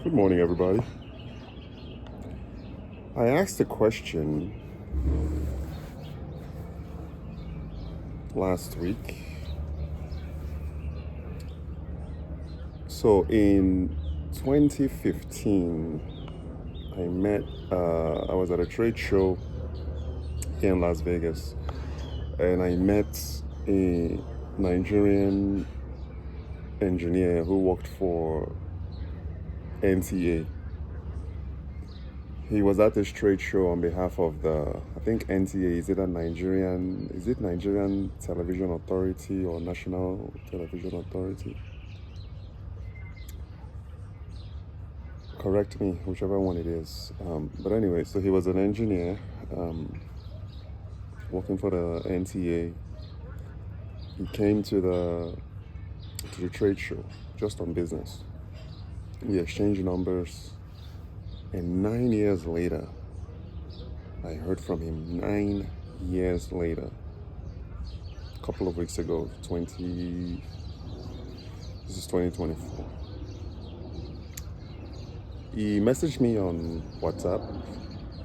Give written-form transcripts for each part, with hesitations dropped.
Good morning, everybody. I asked a question last week. So in 2015, I was at a trade show here in Las Vegas, and I met a Nigerian engineer who worked for NTA. He was at this trade show on behalf of I think NTA, is it Nigerian Television Authority or National Television Authority? Correct me, whichever one it is. But anyway, so he was an engineer working for the NTA. He came to the trade show just on business. We exchanged numbers, and 9 years later, I heard from him. 9 years later, a couple of weeks ago, this is 2024. He messaged me on WhatsApp,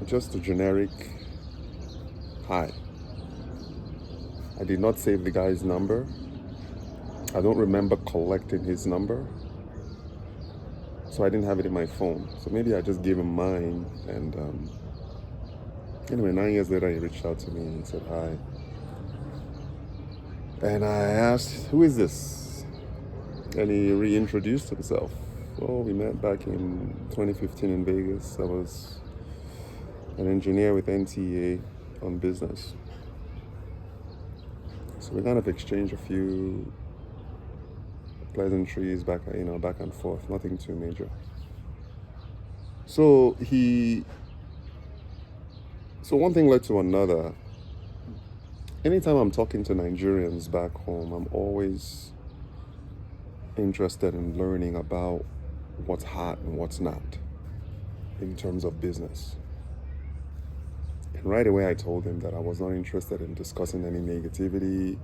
just a generic hi. I did not save the guy's number. I don't remember collecting his number, so I didn't have it in my phone. So maybe I just gave him mine. And anyway, 9 years later, he reached out to me and said hi. And I asked, who is this? And he reintroduced himself. Well, we met back in 2015 in Vegas. I was an engineer with NTA on business. So we kind of exchanged a few pleasantries back and forth, nothing too major. So one thing led to another. Anytime I'm talking to Nigerians back home, I'm always interested in learning about what's hot and what's not in terms of business. And right away I told him that I was not interested in discussing any negativity.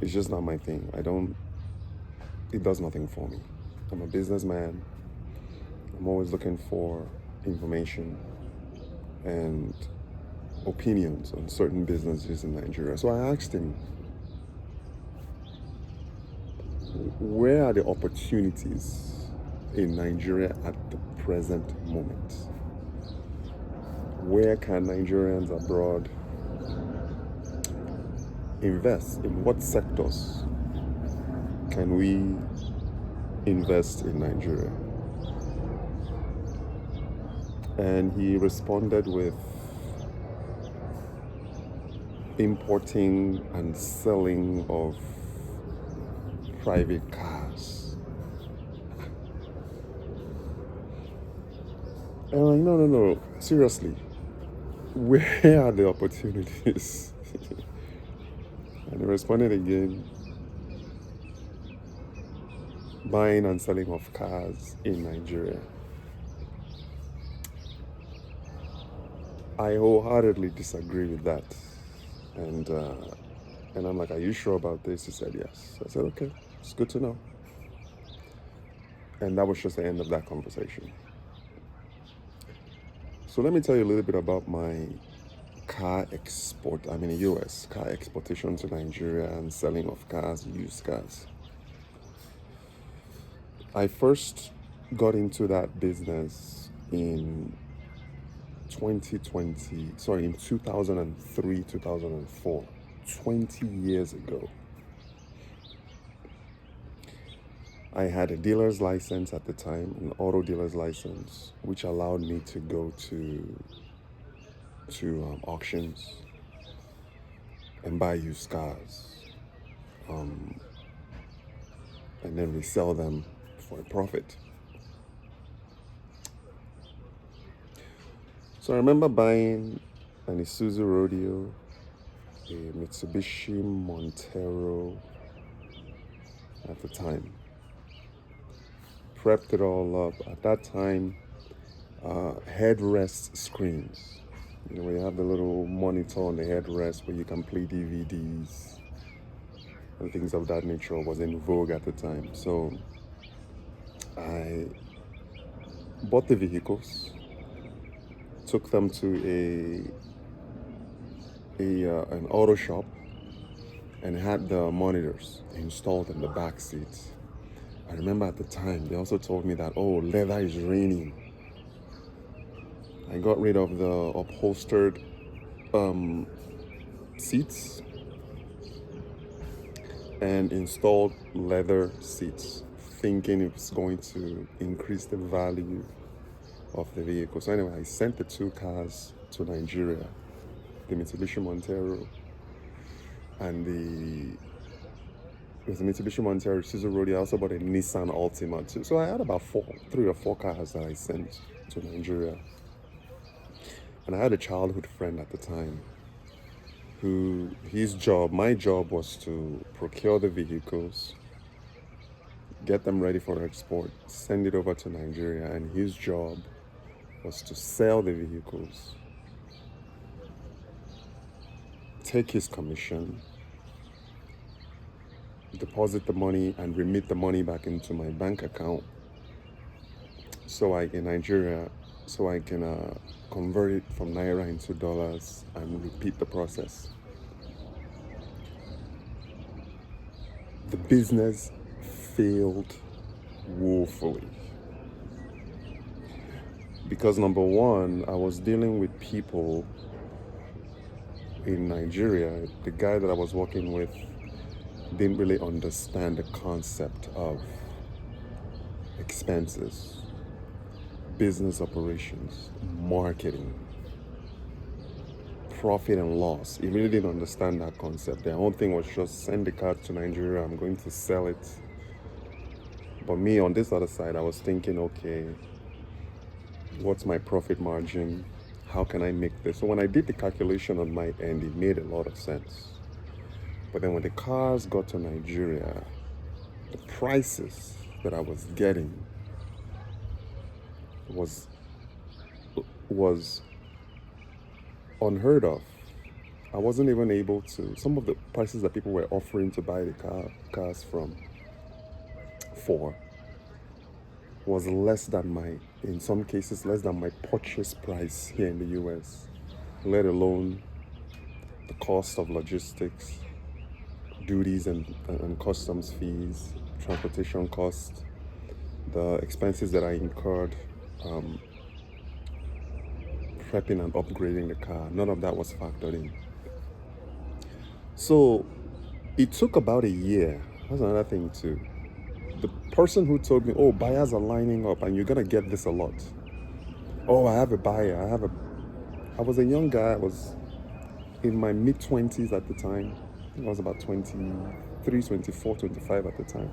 It's just not my thing. It does nothing for me. I'm a businessman. I'm always looking for information and opinions on certain businesses in Nigeria. So I asked him, where are the opportunities in Nigeria at the present moment? Where can Nigerians abroad invest? In what sectors can we invest in Nigeria? And he responded with importing and selling of private cars. And I'm like, no, seriously, where are the opportunities? And he responded again, buying and selling of cars in Nigeria. I wholeheartedly disagree with that. And I'm like, are you sure about this? He said yes. I said, okay, it's good to know. And that was just the end of that conversation. So let me tell you a little bit about my US car exportation to Nigeria and selling of cars, used cars. I first got into that business in 2003, 2004, 20 years ago. I had a dealer's license at the time, an auto dealer's license, which allowed me to go to auctions and buy used cars, and then resell them for a profit. So I remember buying an Isuzu Rodeo, a Mitsubishi Montero at the time. Prepped it all up. At that time, headrest screens. Where you have the little monitor on the headrest where you can play DVDs and things of that nature was in vogue at the time. So I bought the vehicles, took them to an auto shop, and had the monitors installed in the back seats. I remember at the time they also told me that, oh, leather is raining. I got rid of the upholstered seats and installed leather seats, thinking it was going to increase the value of the vehicle. So anyway, I sent the two cars to Nigeria, the Mitsubishi Montero and it was a Mitsubishi Montero, Isuzu Roadie. I also bought a Nissan Altima too. So I had about 3 or 4 cars that I sent to Nigeria. And I had a childhood friend at the time who my job was to procure the vehicles, get them ready for export, send it over to Nigeria, and his job was to sell the vehicles, take his commission, deposit the money, and remit the money back into my bank account in Nigeria, so I can convert it from Naira into dollars and repeat the process. The business failed woefully because, number one, I was dealing with people in Nigeria. The guy that I was working with didn't really understand the concept of expenses, business operations, marketing, profit and loss. He really didn't understand that concept. Their own thing was just send the car to Nigeria, I'm going to sell it. But me, on this other side, I was thinking, okay, what's my profit margin? How can I make this? So when I did the calculation on my end, it made a lot of sense. But then when the cars got to Nigeria, the prices that I was getting was unheard of. I wasn't even able to, some of the prices that people were offering to buy the cars for was in some cases, less than my purchase price here in the US, let alone the cost of logistics, duties and customs fees, transportation costs, the expenses that I incurred prepping and upgrading the car. None of that was factored in. So it took about a year. That's another thing too. The person who told me, oh, buyers are lining up and you're gonna get this a lot. Oh, I have a buyer. I was a young guy. I was in my mid-20s at the time. I think I was about 23, 24, 25 at the time.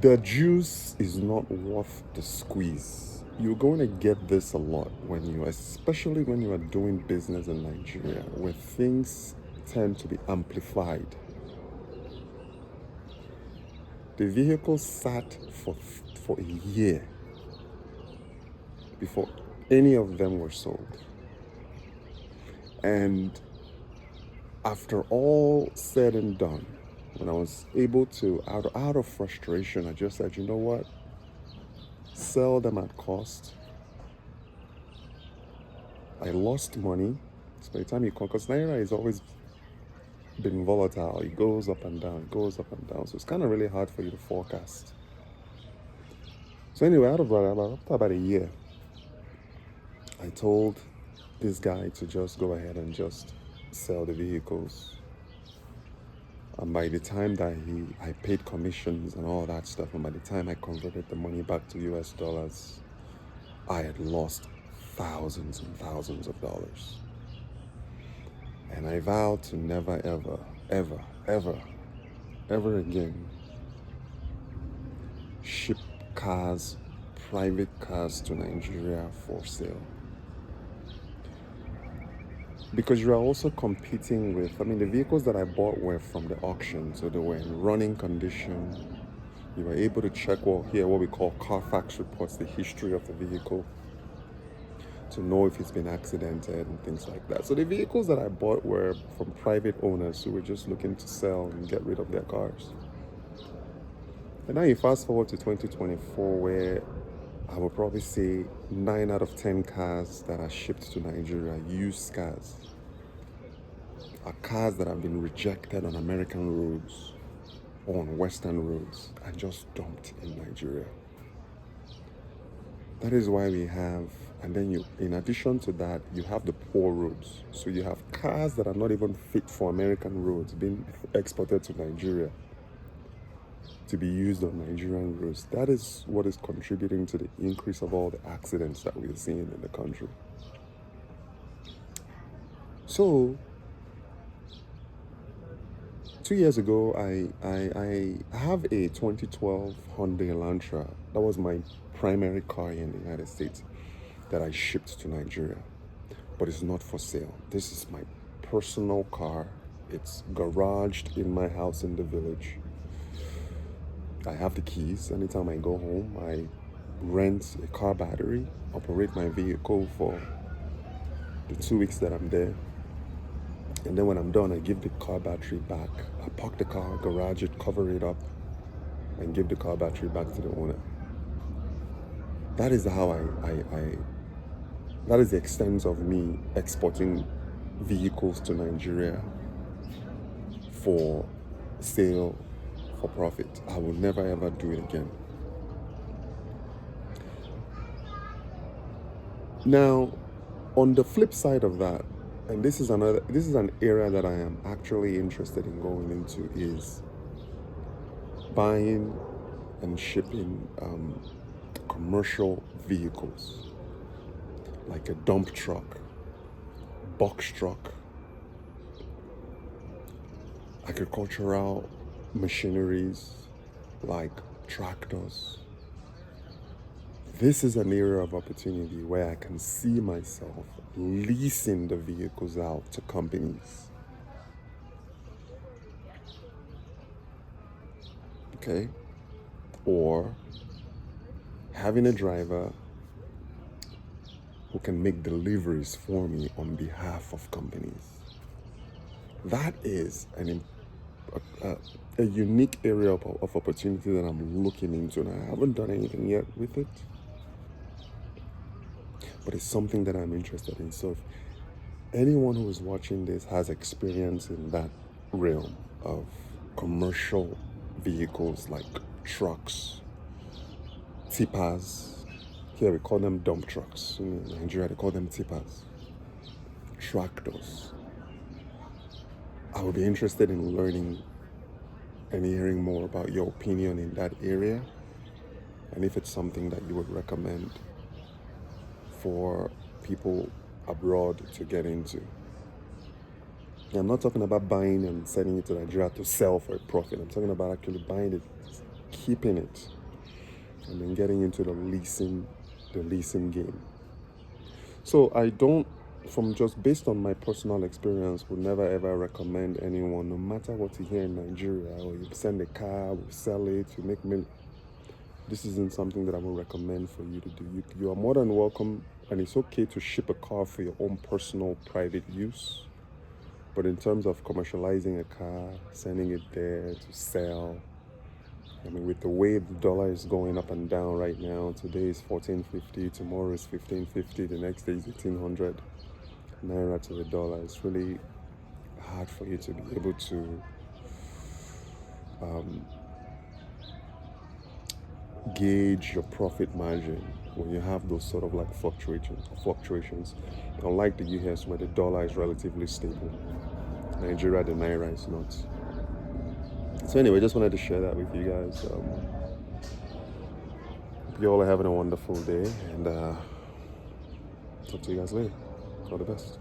The juice is not worth the squeeze. You're going to get this a lot especially when you are doing business in Nigeria, where things tend to be amplified. The vehicle sat for a year before any of them were sold. And after all said and done, when I was able to, out of frustration, I just said, you know what? Sell them at cost. I lost money. So by the time because Naira has always been volatile. It goes up and down, So it's kind of really hard for you to forecast. So anyway, after about a year, I told this guy to just go ahead and just sell the vehicles. And by the time that I paid commissions and all that stuff, and by the time I converted the money back to US dollars, I had lost thousands and thousands of dollars. And I vowed to never, ever, ever, ever, ever again ship private cars to Nigeria for sale. Because you are also competing with, the vehicles that I bought were from the auction, so they were in running condition. You were able to check what we call Carfax reports, the history of the vehicle, to know if it's been accidented and things like that. So the vehicles that I bought were from private owners who were just looking to sell and get rid of their cars. And now you fast forward to 2024, where I would probably say 9 out of 10 cars that are shipped to Nigeria, used cars, are cars that have been rejected on American roads or on Western roads and just dumped in Nigeria. That is why we have, and then in addition to that, you have the poor roads. So you have cars that are not even fit for American roads being exported to Nigeria to be used on Nigerian roads. That is what is contributing to the increase of all the accidents that we're seeing in the country. So 2 years ago, I have a 2012 Hyundai Elantra. That was my primary car in the United States that I shipped to Nigeria, but it's not for sale. This is my personal car. It's garaged in my house in the village. I have the keys. Anytime I go home, I rent a car battery, operate my vehicle for the 2 weeks that I'm there. And then when I'm done, I give the car battery back. I park the car, garage it, cover it up, and give the car battery back to the owner. That is how that is the extent of me exporting vehicles to Nigeria for sale, for profit. I will never ever do it again. Now, on the flip side of that, and this is an area that I am actually interested in going into, is buying and shipping commercial vehicles like a dump truck, box truck, agricultural machineries like tractors. This is an area of opportunity where I can see myself leasing the vehicles out to companies. Okay? Or having a driver who can make deliveries for me on behalf of companies. That is a unique area of opportunity that I'm looking into, and I haven't done anything yet with it. But it's something that I'm interested in. So if anyone who is watching this has experience in that realm of commercial vehicles like trucks, tippers, here we call them dump trucks. In Nigeria, they call them tippers, tractors. I would be interested in learning and hearing more about your opinion in that area, and if it's something that you would recommend for people abroad to get into. Now, I'm not talking about buying and sending it to Nigeria to sell for a profit. I'm talking about actually buying it, keeping it, and then getting into the leasing game. So I don't, from just based on my personal experience, would never ever recommend anyone, no matter what you hear in Nigeria, or you send a car, we sell it, you make money. This isn't something that I would recommend for you to do. You are more than welcome, and it's okay to ship a car for your own personal private use. But in terms of commercializing a car, sending it there to sell, I mean, with the way the dollar is going up and down right now, today is 14.50, tomorrow is 15.50, the next day is 1,800 naira to the dollar. It's really hard for you to be able to gauge your profit margin when you have those sort of like fluctuations. Unlike the US, where the dollar is relatively stable, Nigeria, the naira is not. So anyway, just wanted to share that with you guys. Hope you all are having a wonderful day, and talk to you guys later. All the best.